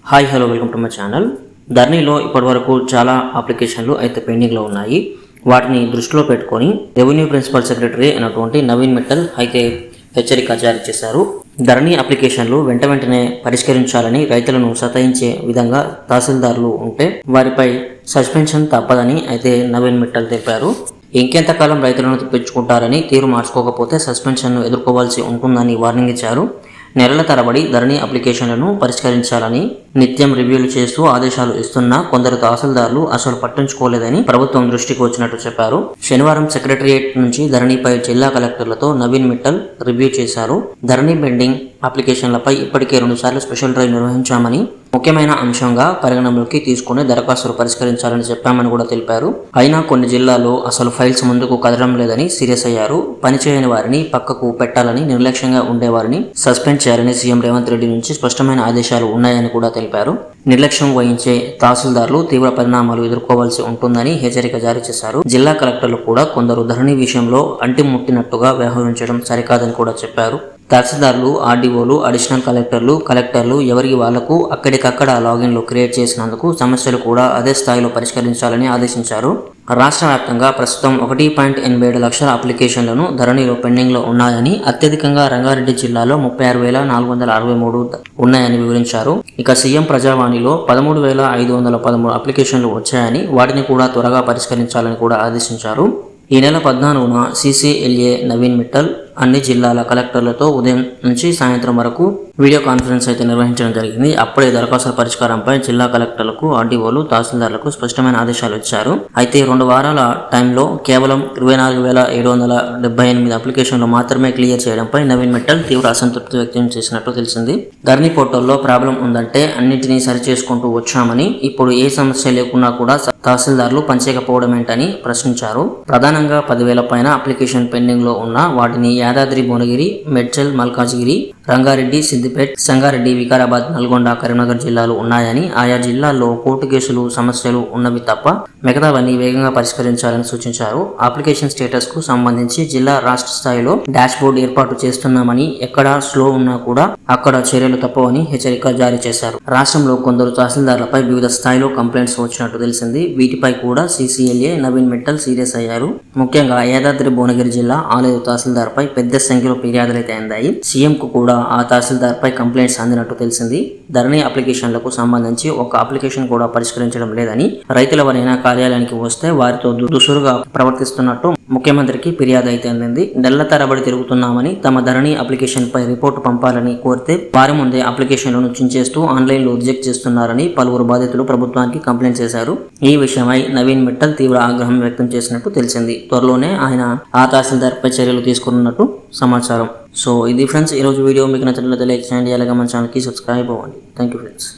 Hi hello welcome to my channel. ధరణిలో ఇప్పటివరకు చాలా అప్లికేషన్లు అయితే పెండింగ్లో ఉన్నాయి. వాటిని దృష్టిలో పెట్టుకొని రెవెన్యూ ప్రిన్సిపల్ సెక్రటరీ అయినటువంటి నవీన్ మిట్టల్ అయితే హెచ్చరిక జారీ చేశారు. ధరణి అప్లికేషన్లు వెంటనే పరిష్కరించాలని, రైతులను సతాయించే విధంగా తహసీల్దార్లు ఉంటే వారిపై సస్పెన్షన్ తప్పదని అయితే నవీన్ మిట్టల్ తెలిపారు. ఇంకెంతకాలం రైతులను తెప్పించుకుంటారని, తీరు మార్చుకోకపోతే సస్పెన్షన్ను ఎదుర్కోవాల్సి ఉంటుందని వార్నింగ్ ఇచ్చారు. నెలల తరబడి ధరణి అప్లికేషన్లను పరిష్కరించాలని నిత్యం రివ్యూలు చేస్తూ ఆదేశాలు ఇస్తున్నా కొందరు తహసీల్దార్లు అసలు పట్టించుకోలేదని ప్రభుత్వం దృష్టికి వచ్చినట్టు చెప్పారు. శనివారం సెక్రటరియేట్ నుంచి ధరణిపై జిల్లా కలెక్టర్లతో నవీన్ మిట్టల్ రివ్యూ చేశారు. ధరణి పెండింగ్ అప్లికేషన్లపై ఇప్పటికే 2 సార్లు స్పెషల్ డ్రైవ్ నిర్వహించామని, ముఖ్యమైన అంశంగా పరిగణనలోకి తీసుకుని దరఖాస్తులు పరిష్కరించాలని చెప్పామని కూడా తెలిపారు. అయినా కొన్ని జిల్లాల్లో అసలు ఫైల్స్ ముందుకు కదలడం లేదని సీరియస్ అయ్యారు. పనిచేయని వారిని పక్కకు పెట్టాలని, నిర్లక్ష్యంగా ఉండేవారిని సస్పెండ్ చేయాలని సీఎం రేవంత్ రెడ్డి నుంచి స్పష్టమైన ఆదేశాలు ఉన్నాయని కూడా తెలిపారు. నిర్లక్ష్యం వహించే తహసీల్దార్లు తీవ్ర పరిణామాలు ఎదుర్కోవాల్సి ఉంటుందని హెచ్చరిక జారీ చేశారు. జిల్లా కలెక్టర్లు కూడా కొందరు ధరణి విషయంలో అంటిముట్టినట్టుగా వ్యవహరించడం సరికాదని కూడా చెప్పారు. తహసీల్దార్లు, ఆర్డీఓలు, అడిషనల్ కలెక్టర్లు ఎవరికి వాళ్లకు అక్కడికక్కడ లాగిన్లు క్రియేట్ చేసినందుకు సమస్యలు కూడా అదే స్థాయిలో పరిష్కరించాలని ఆదేశించారు. రాష్ట్ర వ్యాప్తంగా ప్రస్తుతం 1.87 లక్షల అప్లికేషన్లను ధరణిలో పెండింగ్లో ఉన్నాయని, అత్యధికంగా రంగారెడ్డి జిల్లాలో 36,463 ఉన్నాయని వివరించారు. ఇక సీఎం ప్రజావాణిలో 13,513 అప్లికేషన్లు వచ్చాయని, వాటిని కూడా త్వరగా పరిష్కరించాలని కూడా ఆదేశించారు. ఈ నెల 14న CCLA నవీన్ మిట్టల్ అన్ని జిల్లాల కలెక్టర్లతో ఉదయం నుంచి సాయంత్రం వరకు వీడియో కాన్ఫరెన్స్ అయితే నిర్వహించడం జరిగింది. అప్పుడే దరఖాస్తుల పరిష్కారంపై జిల్లా కలెక్టర్లకు, ఆర్డీఓలు, తహసీల్దార్లకు స్పష్టమైన ఆదేశాలు ఇచ్చారు. అయితే 2 వారాల టైంలో కేవలం 24,778 అప్లికేషన్లు మాత్రమే క్లియర్ చేయడంపై నవీన్ మిట్టల్ తీవ్ర అసంతృప్తి వ్యక్తం చేసినట్టు తెలిసింది. ధరణి పోర్టల్లో ప్రాబ్లం ఉందంటే అన్నింటినీ సరిచేసుకుంటూ వచ్చామని, ఇప్పుడు ఏ సమస్య లేకున్నా కూడా తహసీల్దార్లు పనిచేయకపోవడమేంటని ప్రశ్నించారు. ప్రధానంగా 10,000 పైన అప్లికేషన్ పెండింగ్ లో ఉన్న వాటిని యాదాద్రి, భువనగిరి, మేడ్చల్, మల్కాజిగిరి, రంగారెడ్డి, సిద్దిపేట, సంగారెడ్డి, వికారాబాద్, నల్గొండ, కరీంనగర్ జిల్లాలు ఉన్నాయని, ఆయా జిల్లాల్లో కోర్టు కేసులు, సమస్యలు ఉన్నవి తప్ప మిగతావన్నీ వేగంగా పరిష్కరించాలని సూచించారు. అప్లికేషన్ స్టేటస్ కు సంబంధించి జిల్లా, రాష్ట్ర స్థాయిలో డాష్ బోర్డు ఏర్పాటు చేస్తున్నామని, ఎక్కడా స్లో ఉన్నా కూడా అక్కడ చర్యలు తప్పవని హెచ్చరిక జారీ చేశారు. రాష్ట్రంలో కొందరు తహసీల్దార్లపై వివిధ స్థాయిలో కంప్లైంట్స్ వచ్చినట్టు తెలిసింది. వీటిపై కూడా CCLA నవీన్ మిట్టల్ సీరియస్ అయ్యారు. ముఖ్యంగా యాదాద్రి, భువనగిరి జిల్లా ఆలేరు తహసీల్దార్ పై పెద్ద సంఖ్యలో ఫిర్యాదులైతే అందాయి. సీఎం కు కూడా ఆ తహసీల్దార్ పై కంప్లైంట్స్ అందినట్టు తెలిసింది. ధరణి అప్లికేషన్లకు సంబంధించి ఒక అప్లికేషన్ కూడా పరిష్కరించడం లేదని, రైతులెవరైనా కార్యాలయానికి వస్తే వారితో దురుసుగా ప్రవర్తిస్తున్నట్టు ముఖ్యమంత్రికి ఫిర్యాదు అయితే అందింది. నెలల తరబడి తిరుగుతున్నామని, తమ ధరణి అప్లికేషన్ పై రిపోర్టు పంపాలని కోరితే వారి ముందే అప్లికేషన్లను చించేస్తూ ఆన్లైన్లో రిజెక్ట్ చేస్తున్నారని పలువురు బాధితులు ప్రభుత్వానికి కంప్లైంట్ చేశారు. ఈ విషయమై నవీన్ మిట్టల్ తీవ్ర ఆగ్రహం వ్యక్తం చేసినట్టు తెలిసింది. త్వరలోనే ఆయన ఆ తహసీల్దార్ పై చర్యలు తీసుకున్నట్టు సమాచారం. సో ఇది ఫ్రెండ్స్ ఈరోజు వీడియో. మీకు నచ్చినట్లయితే లైక్ చేయండి, అలాగే మన ఛానల్కి సబ్స్క్రైబ్ అవ్వండి. Thank you friends.